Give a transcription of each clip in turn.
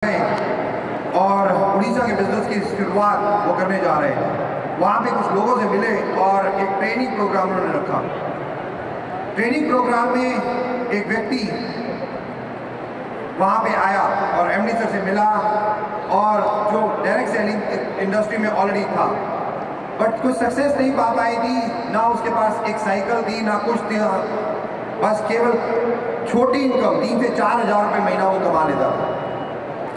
और उड़ीसा के बिजनेस की शुरुआत वो करने जा रहे हैं। वहाँ पे कुछ लोगों से मिले और एक ट्रेनिंग प्रोग्राम उन्होंने रखा। ट्रेनिंग प्रोग्राम में एक व्यक्ति वहाँ पे आया और एमडी सर से मिला और जो डायरेक्ट सेलिंग इंडस्ट्री में ऑलरेडी था बट कुछ सक्सेस नहीं पा पाई थी, ना उसके पास एक साइकिल थी ना कुछ था, बस केवल छोटी इनकम 3 से 4 हज़ार रुपये महीना वो कमा लेता था।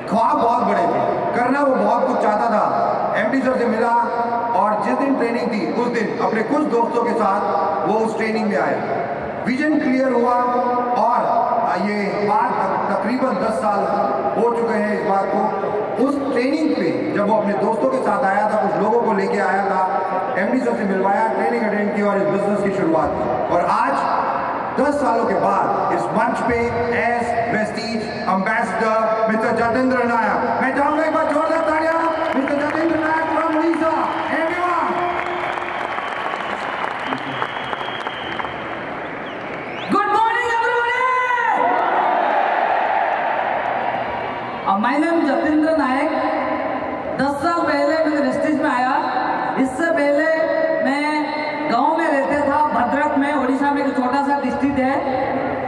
ख्वाब बहुत बड़े थे, करना वो बहुत कुछ चाहता था। एमडी सर से मिला और जिस दिन ट्रेनिंग थी उस दिन अपने कुछ दोस्तों के साथ वो उस ट्रेनिंग में आया। विजन क्लियर हुआ और ये बात तकरीबन 10 साल हो चुके हैं इस बात को। उस ट्रेनिंग पे जब वो अपने दोस्तों के साथ आया था, कुछ लोगों को लेके आया था, एमडी सर से मिलवाया, ट्रेनिंग अटेंड की और इस बिजनेस की शुरुआत की। और आज 10 सालों के बाद इस मंच पे as prestige ambassador mister Jatendra Nayak, मैं चाहूंगा एक बार जोरदार तालियां mister Jatendra Nayak from Orissa. Everyone good morning everybody. My name Jatendra Nayak. 10 साल पहले मैं प्रेस्टीज में आया। इससे पहले मैं गांव में रहते था, भद्रक में, उड़ीसा में एक छोटा सा डिस्ट्रिक्ट है।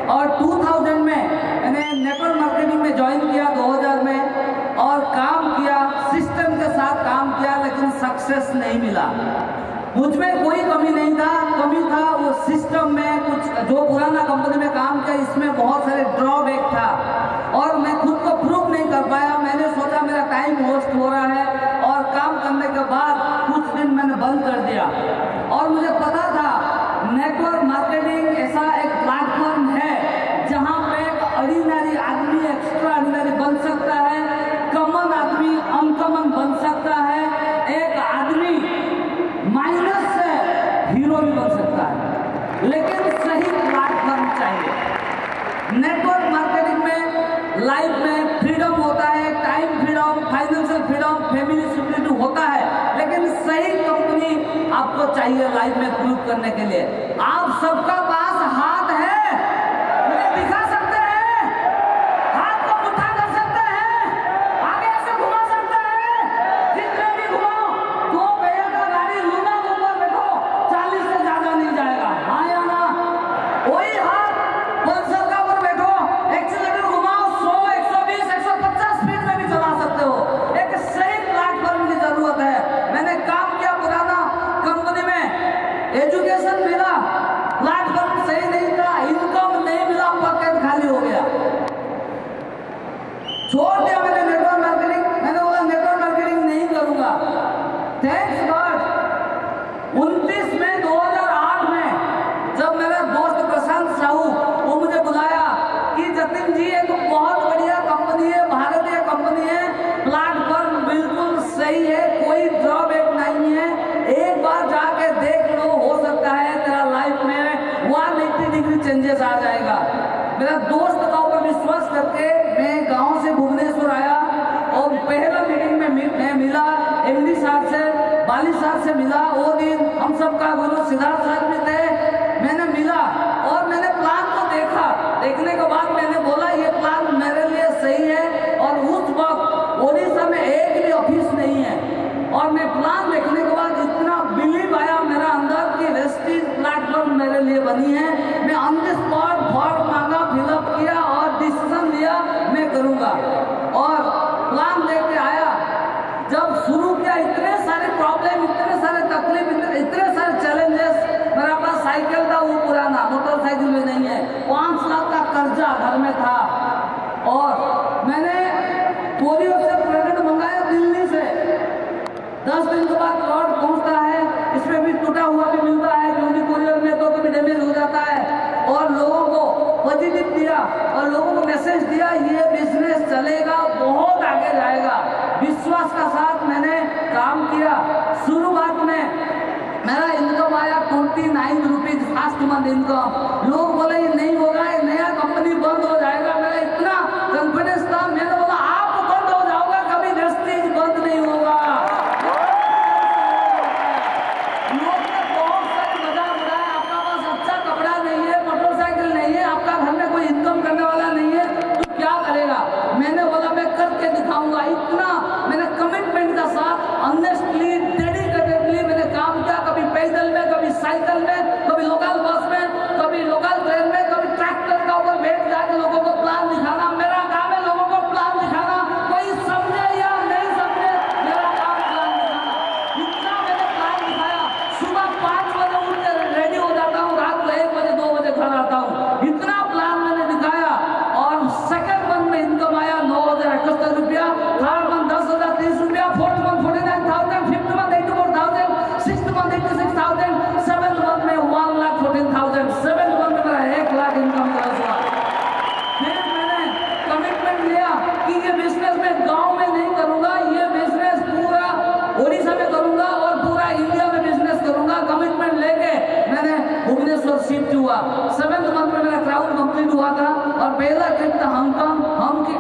और 2000 में मैंने नेटवर्क मार्केटिंग में ज्वाइन किया 2000 में और काम किया, सिस्टम के साथ काम किया, लेकिन सक्सेस नहीं मिला। मुझ में कोई कमी नहीं था, कमी था वो सिस्टम में। कुछ जो पुराना कंपनी में काम किया इसमें बहुत सारे ड्रॉबैक था और मैं खुद को प्रूव नहीं कर पाया। मैंने सोचा मेरा टाइम वेस्ट हो रहा है और काम करने के बाद कुछ दिन मैंने बंद कर दिया। और मुझे पता था नेटवर्क मार्केटिंग ऐसा एक प्लेटफॉर्म है जहां पे एक ऑर्डिनरी आदमी एक्स्ट्रा ऑर्डिनरी बन सकता है, कॉमन आदमी अनकॉमन बन सकता है, एक आदमी माइनस से हीरो भी बन सकता है, लेकिन सही प्लेटफॉर्म चाहिए। नेटवर्क मार्केटिंग में लाइफ में फ्रीडम होता है, time freedom, financial freedom, family security होता है, लेकिन सही कंपनी आपको चाहिए लाइफ में प्रूव करने के लिए। आप सबका पास हाथ है, मुझे दिखा सकते हैं, हाथ को मुट्ठा कर सकते हैं, आगे ऐसे घुमा सकते हैं, जितने भी घुमाओ। 2 पहिया का गाड़ी लूना के ऊपर बैठो, 40 से ज्यादा नहीं जाएगा। हाँ या ना? वही हाथ पल्सर का ऊपर बैठो, एक्सीलरेटर घुमाओ, 100, 120, 150 स्पीड में भी चला सकते हो। एक सही प्लेटफॉर्म की जरूरत है। मैंने काम किया पुराना कंपनी में, एजुकेशन मिला, प्लेटफॉर्म सही नहीं था, इनकम नहीं मिला, पॉकेट खाली हो गया, छोड़ दिया मैंने नेटवर्क मार्केटिंग। मैंने बोला नेटवर्क मार्केटिंग नहीं करूंगा। थैंक्स गॉड 29 मई 2008 में जब मेरा दोस्त प्रशांत साहू वो मुझे बुलाया कि जतिन जी एक बहुत बढ़िया कंपनी है, भारतीय कंपनी है, प्लेटफॉर्म बिल्कुल सही है, कोई ड्रॉबैक नहीं है, एक बार जाके देख लो, हो सकता है तेरा लाइफ में 180 डिग्री चेंजेस आ जाएगा। मेरा दोस्त का ऊपर विश्वास करके मैं गांव से भुवनेश्वर आया और पहला मीटिंग में मैं मिला एमडी साहब से, बाली साहब से मिला। वो दिन हम सबका गुरु सिद्धार्थ साहब भी थे। मैंने मिला और मैंने प्लान को देखा। देखने के बाद मैंने बोला ये प्लान मेरे लिए सही है। और उस वक्त ओडिशा में एक भी ऑफिस नहीं है और मैं प्लान देखने के बाद इतना बिलीव आया मेरा अंदर कि वेस्टीज प्लेटफॉर्म मेरे लिए बनी है। मैं ऑन द स्पॉट फॉर्म मांगा, फिलअप किया और डिसीजन लिया मैं करूंगा और प्लान लेके आया। जब शुरू किया इतने सारे प्रॉब्लम, इतने सारे तकलीफ, इतने सारे चैलेंजेस। मेरा पास साइकिल था, वो पुराना, मोटरसाइकिल में नहीं है, 5 लाख का कर्जा घर में था और मैंने कोरियर से प्रोडक्ट मंगाया दिल्ली से। 10 दिन के बाद प्रोडक्ट पहुंचता है, इसमें भी टूटा हुआ भी मिलता है क्योंकि कोरियर में तो कभी डैमेज हो जाता है। और लोगों को पॉजिटिव दिया और लोगों को मैसेज दिया ये बिजनेस चलेगा, बहुत आगे जाएगा। विश्वास का साथ मैंने काम किया। शुरुआत में मेरा इनकम आया 29 रुपीज फर्स्ट मंथ इनकम। लोग बोले ये नहीं होगा, ये नया कंपनी बंद हो जाएगा। मेरा इतना कॉन्फिडेंस था, मैंने बोला आप बंद हो जाओगे, कभी वेस्टीज बंद नहीं होगा। लोग ने बहुत सारे मजाक उड़ाया, आपका पास अच्छा कपड़ा नहीं है, मोटरसाइकिल नहीं है, आपका घर में कोई इनकम करने वाला नहीं है, तो क्या करेगा। मैंने बोला मैं करके दिखा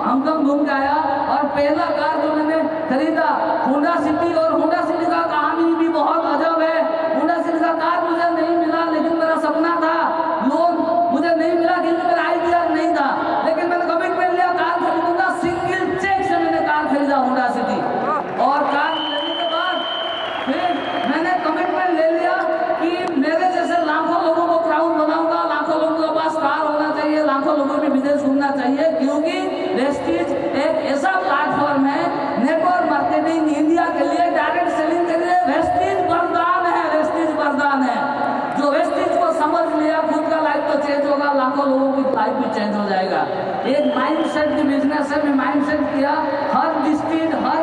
हांगकांग घूम के आया और पहला कार जो मैंने खरीदा होंडा सिटी, और होंडा सिटी का कहानी भी बहुत अजब है। होंडा सिटी का कार मुझे नहीं मिला, लेकिन मेरा सपना था। लोन मुझे नहीं मिला क्योंकि मेरा आइडिया नहीं था, लेकिन मैंने कमिटमेंट लिया कार खरीदूंगा। सिंगल चेक से मैंने कार खरीदा होंडा सिटी, और कार लेने के बाद फिर मैंने कमिटमेंट ले लिया कि मेरे जैसे लाखों लोगों को क्राउड बनाऊंगा, लाखों लोगों के पास कार होना चाहिए, लाखों लोगों में बिजनेस होना चाहिए, क्योंकि वेस्टीज एक ऐसा प्लेटफॉर्म है नेटवर्क मार्केटिंग इंडिया के लिए, डायरेक्ट सेलिंग के लिए वेस्टीज वरदान है, वेस्टीज वरदान है। जो वेस्टीज को समझ लिया खुद का लाइफ तो चेंज होगा, लाखों लोगों की लाइफ भी चेंज हो जाएगा। एक माइंडसेट की बिजनेस है, मैं माइंडसेट किया, हर डिस्ट्रिक्ट हर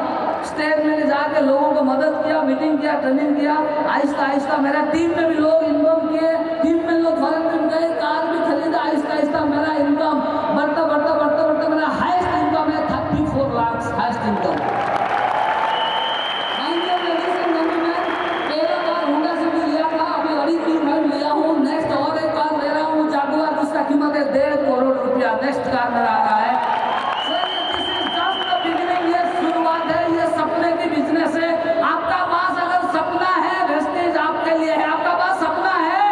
स्टेट में जाके लोगों को मदद किया, मीटिंग किया, ट्रेनिंग किया, आहिस्ता आहिस्ता मेरा टीम में भी लोग इन्वॉल्व किए, टीम में लोग फॉरेन गए, कार भी खरीदा, आहिस्ता आहिस्ता मेरा इनकम बढ़ता बढ़ता बढ़ता बढ़ता मेरा हाईएस्ट इनकम है 34 लाख हाईएस्ट इनकम। पहला कार होंडा सिटी लिया था, अभी अड़ी लिया हूँ, नेक्स्ट और एक कार ले रहा हूँ जागुआर, जिसका कीमत है 1.5 करोड़ रुपया। नेक्स्ट कार मेरा आ रहा है। सपने की बिजनेस है। आपका पास अगर सपना है, वेस्टेज आपके लिए है। आपका पास सपना है,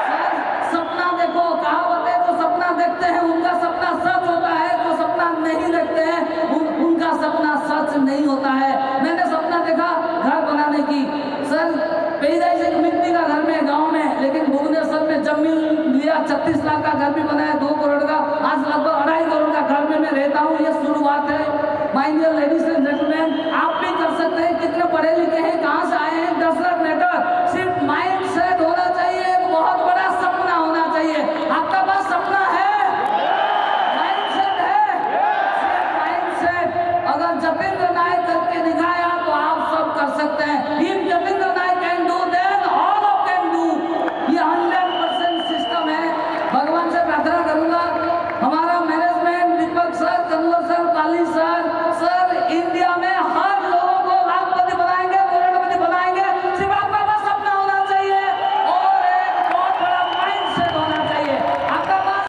सर सपना देखो, कहावत है जो सपना देखते हैं उनका सपना सच होता है, जो सपना नहीं देखते हैं उनका सपना सच नहीं होता है। मैंने सपना देखा घर बनाने की, सर पैदाइश एक मिट्टी का घर में गांव में, लेकिन भुवनेश्वर में जमीन लिया, 36 लाख का घर भी बनाया, 2 करोड़ का, आज लगभग 2.5 करोड़ का घर में मैं रहता हूँ। ये शुरुआत है। My dear ladies and gentleman, आप भी कर सकते हैं। कितने पढ़े लिखे हैं, कहाँ से आए